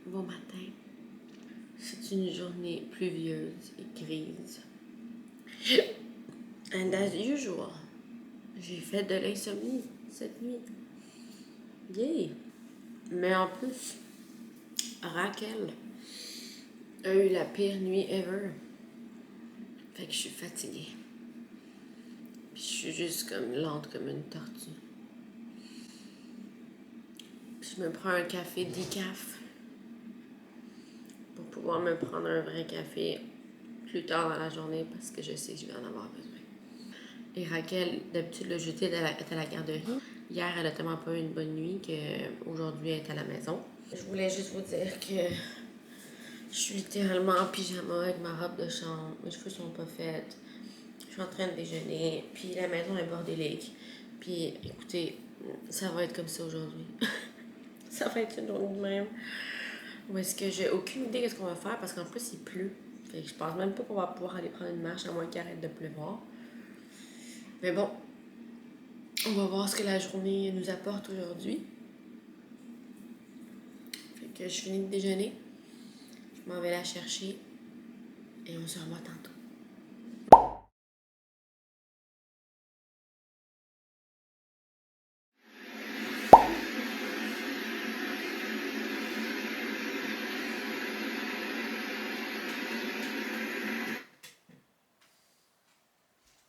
Bon matin. C'est une journée pluvieuse et grise. And as usual, j'ai fait de l'insomnie cette nuit. Yay! Mais en plus, Raquel a eu la pire nuit ever. Fait que je suis fatiguée. Puis je suis juste comme lente comme une tortue. Puis je me prends un café décaf pour pouvoir me prendre un vrai café plus tard dans la journée parce que je sais que je vais en avoir besoin. Et Raquel, d'habitude, le jeudi, elle est à la garderie. Hier, elle a tellement pas eu une bonne nuit qu'aujourd'hui, elle est à la maison. Je voulais juste vous dire que je suis littéralement en pyjama avec ma robe de chambre. Mes cheveux sont pas faits. Je suis en train de déjeuner. Puis la maison est bordélique. Puis écoutez, ça va être comme ça aujourd'hui. Ça va être une journée de même. Ou est-ce que j'ai aucune idée de ce qu'on va faire parce qu'en plus, il pleut. Fait que je pense même pas qu'on va pouvoir aller prendre une marche à moins qu'il arrête de pleuvoir. Mais bon, on va voir ce que la journée nous apporte aujourd'hui. Fait que je finis de déjeuner. Je m'en vais la chercher. Et on se revoit tantôt.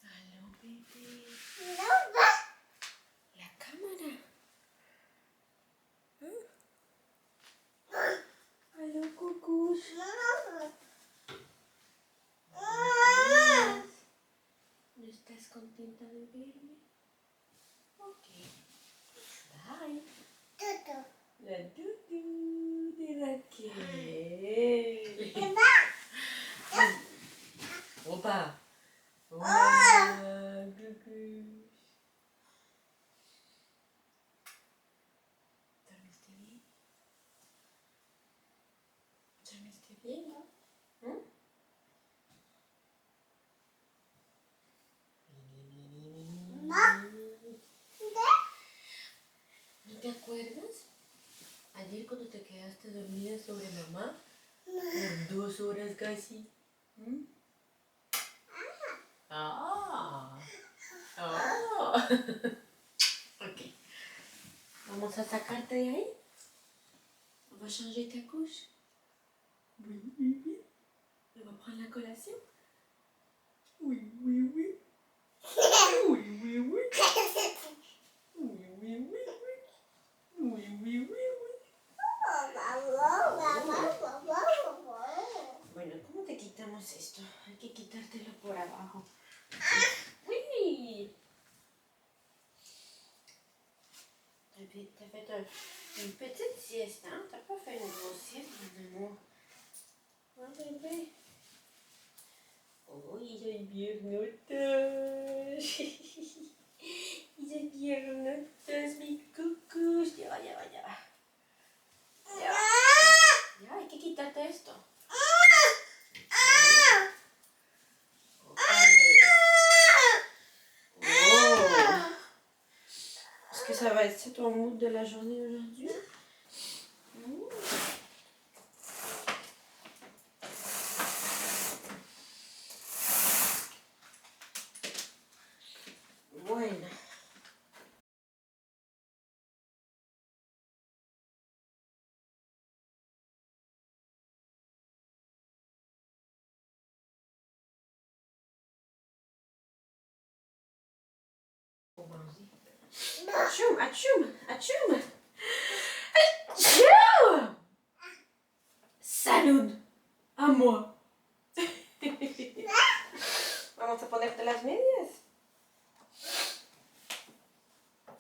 Allô, bébé. La caméra. Allô, coucou. ¿No estás contenta de verme? Ok. Bye. La doudou de Raquel. Opa. Hola, coucou. ¿Dormiste bien? ¿Dormiste bien, no? ¿No te acuerdas? Ayer cuando te quedaste dormida sobre mamá, por 2 horas casi. Ah. Ah. Ok. Vamos a sacarte de ahí. On va changer ta couche. Oui, oui, oui. On va prendre la collation. Oui, oui, oui. Oui, oui, oui. Oui, oui, oui, oui. Oui, oui, oui, oui. Bueno, ¿cómo te quitamos esto? Hay que quitártelo por abajo. Oui. T'as fait une petite sieste, hein? T'as pas fait une grosse sieste, mon amour. Hein, bébé? Oh, il est bien notage. Il est bien notage, mes coucous. Ya va, ya va, ya va. Ya va. Ya, hay que quitarte esto. Est-ce que ça va être ça ton mood de la journée aujourd'hui? Bueno. Pour manger. Atchoum, atchoum, atchoum. Atchoum! Salud. A moi. Vamos a ponerte las medias.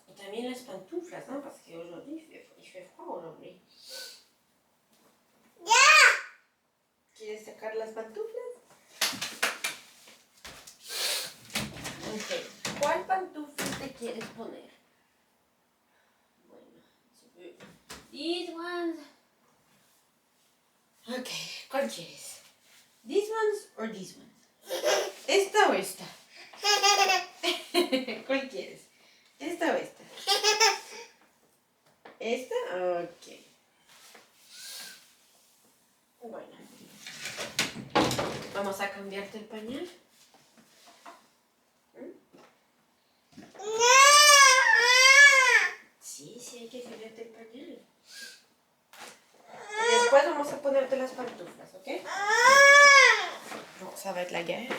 Y también las pantuflas, ¿no? Parce qu'aujourd'hui, il fait froid aujourd'hui. ¿Quieres sacar las pantuflas? Ok. ¿Cuál pantufla te quieres poner? Bueno, tu veux. These ones. Ok, ¿cuál quieres? These ones or these ones? ¿Esta o esta? ¿Cuál quieres? lève-t-elle le poignet? Sí, sí hay que cambiarte el pañal. Y después vamos a ponerte las pantuflas, ¿ok? Bon, ça va être la guerre.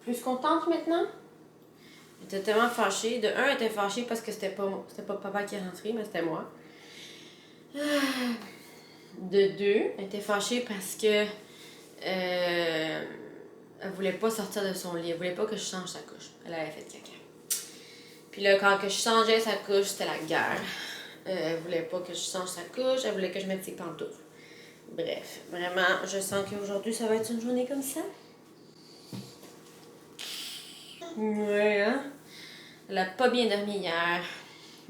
Plus contente maintenant? Elle était tellement fâchée. De un, elle était fâchée parce que c'était pas papa qui est rentré, mais c'était moi. De deux, elle était fâchée parce que elle voulait pas sortir de son lit. Elle voulait pas que je change sa couche. Elle avait fait caca. Puis là, quand que je changeais sa couche, c'était la guerre. Elle voulait pas que je change sa couche. Elle voulait que je mette ses pantoufles. Bref, vraiment, je sens qu'aujourd'hui, ça va être une journée comme ça. Ouais, hein? Elle a pas bien dormi hier.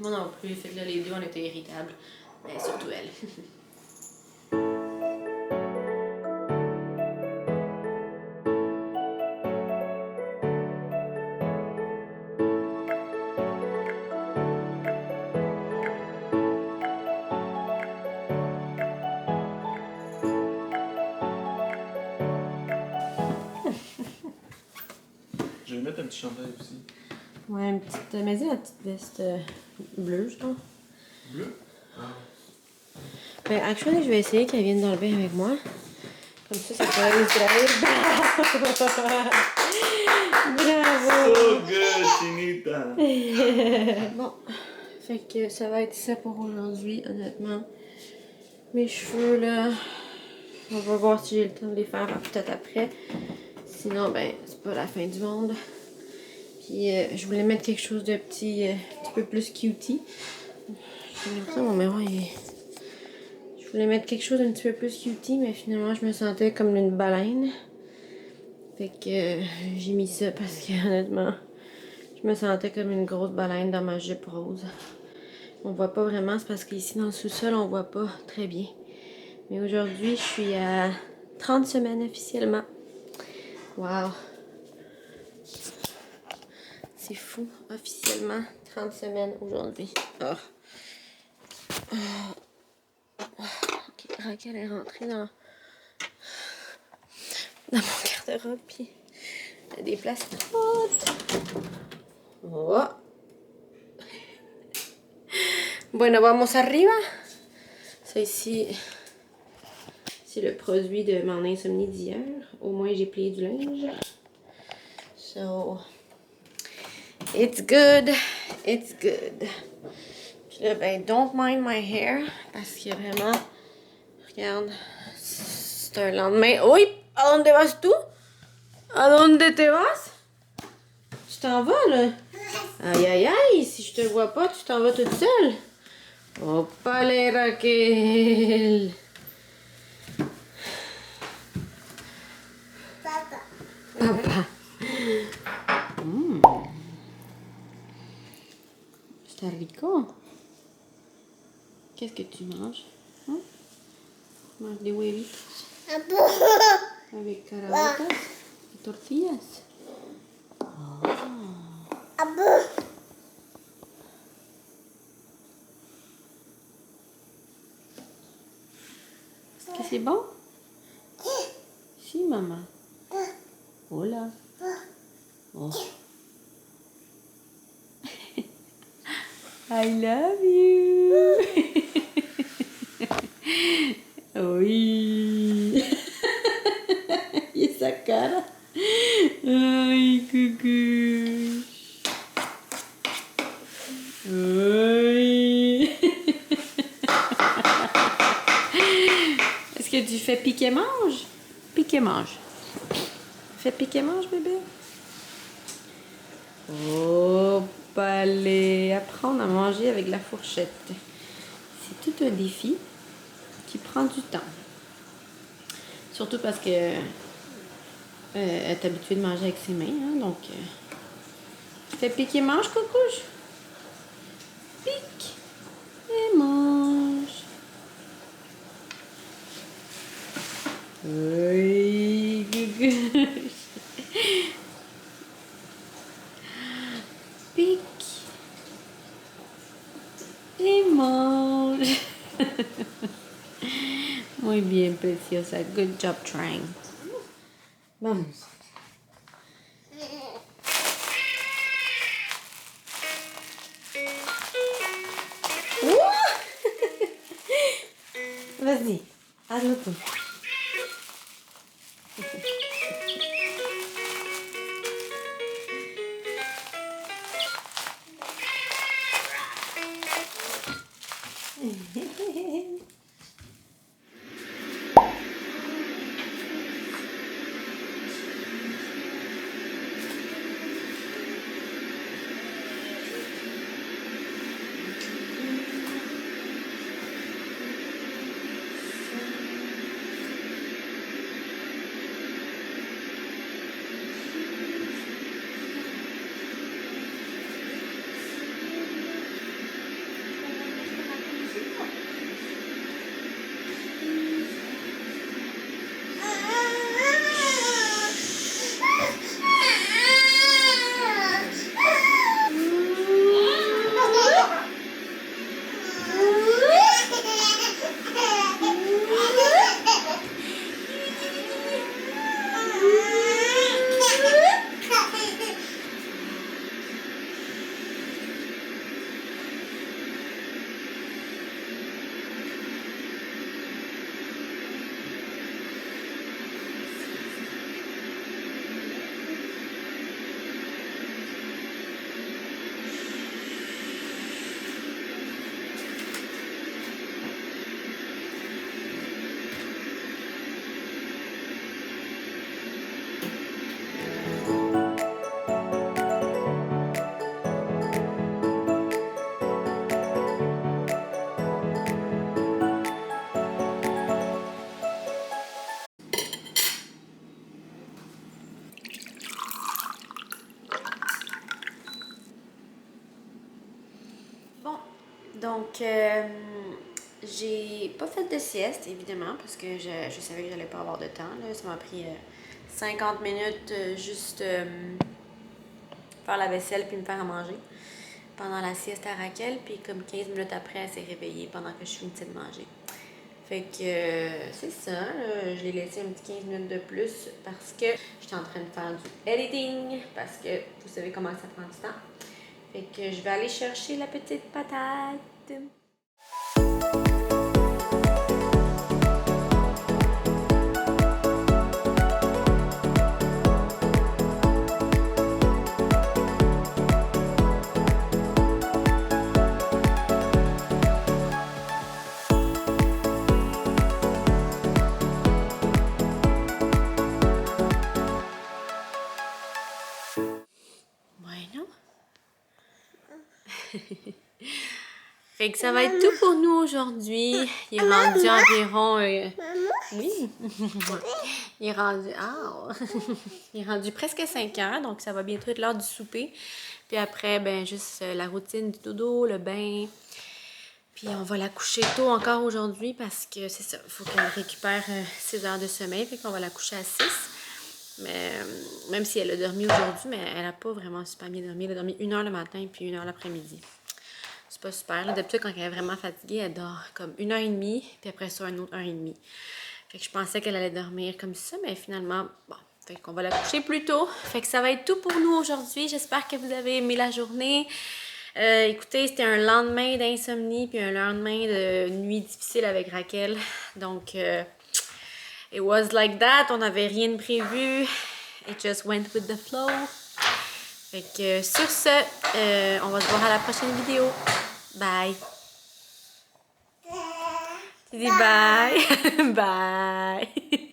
Moi non plus. Fait que là, les deux, on était irritables. Mais surtout elle. Je vais mettre un petit chandail aussi. Ouais, une petite. Mais dis la petite veste bleue, je pense. Bleu? Ben, actually, je vais essayer qu'elle vienne dans le bain avec moi. Comme ça pourrait lui distraire. Bravo! So good, Chinita! Bon, fait que ça va être ça pour aujourd'hui, honnêtement. Mes cheveux, là, on va voir si j'ai le temps de les faire peut-être après. Sinon, ben, c'est pas la fin du monde. Puis, je voulais mettre quelque chose de petit, un petit peu plus cutie. J'ai l'impression que mon miroir, je voulais mettre quelque chose d'un petit peu plus cutie, mais finalement, je me sentais comme une baleine. Fait que j'ai mis ça parce que, honnêtement, je me sentais comme une grosse baleine dans ma jupe rose. On voit pas vraiment, c'est parce qu'ici, dans le sous-sol, on voit pas très bien. Mais aujourd'hui, je suis à 30 semaines officiellement. Wow! C'est fou, officiellement, 30 semaines aujourd'hui. Oh. Ok, Raquel est rentrée dans mon garde-robe, puis il y a des places hautes. Oh. Bueno, vamos arriba. Ça ici, c'est le produit de mon insomnie d'hier. Au moins, j'ai plié du linge. So, it's good. It's good. Puis là, ben, don't mind my hair. Parce que vraiment, regarde, c'est un lendemain. Oui, ¿a dónde vas tú? ¿A dónde te vas? Tu t'en vas, là? Aïe, aïe, aïe, si je te vois pas, tu t'en vas toute seule. Oh, pas les Raquel. Papa. Papa. Está rico. Qu'est-ce que tu manges? Hein? Tu manges des huevitos avec caraotas et tortillas. Est-ce que c'est bon? Si, maman. Hola. Oh. I love you. Oui. Y esa cara. Ay, coucou. Oui. Est-ce que tu fais piquer-mange? Piquer-mange. Fais piquer-mange, bébé. Oh, palais. Apprendre à manger avec la fourchette. C'est tout un défi qui prend du temps. Surtout parce que elle est habituée de manger avec ses mains, hein, donc... Fais piquer, mange, coucouche. Pique et mange. Oui, coucouche. Pique et mange. Muy bien, preciosa. Good job trying. Vamos. Vas-y, hazlo tú. Bon, donc j'ai pas fait de sieste évidemment parce que je savais que j'allais pas avoir de temps. Là. Ça m'a pris 50 minutes juste faire la vaisselle puis me faire à manger pendant la sieste à Raquel. Puis comme 15 minutes après, elle s'est réveillée pendant que je finissais de manger. Fait que c'est ça, là. Je l'ai laissé un petit 15 minutes de plus parce que j'étais en train de faire du editing parce que vous savez comment ça prend du temps. Fait que je vais aller chercher la petite patate. Bueno. Fait que ça va être tout pour nous aujourd'hui. Il est rendu environ... Oui. Il est rendu... Ah! Il est rendu presque 5 heures, donc ça va bientôt être l'heure du souper. Puis après, ben juste la routine du dodo, le bain. Puis on va la coucher tôt encore aujourd'hui parce que c'est ça, il faut qu'elle récupère 6 heures de sommeil. Fait qu'on va la coucher à 6. Mais même si elle a dormi aujourd'hui, mais elle n'a pas vraiment super bien dormi. Elle a dormi 1 heure le matin puis 1 heure l'après-midi. C'est pas super. D'habitude, quand elle est vraiment fatiguée, elle dort comme 1h30, puis après ça, une autre 1h30. Fait que je pensais qu'elle allait dormir comme ça, mais finalement, bon. Fait qu'on va la coucher plus tôt. Fait que ça va être tout pour nous aujourd'hui. J'espère que vous avez aimé la journée. Écoutez, c'était un lendemain d'insomnie, puis un lendemain de nuit difficile avec Raquel. Donc, it was like that. On n'avait rien de prévu. It just went with the flow. Fait que sur ce, on va se voir à la prochaine vidéo. Bye. Tu dis bye. Bye.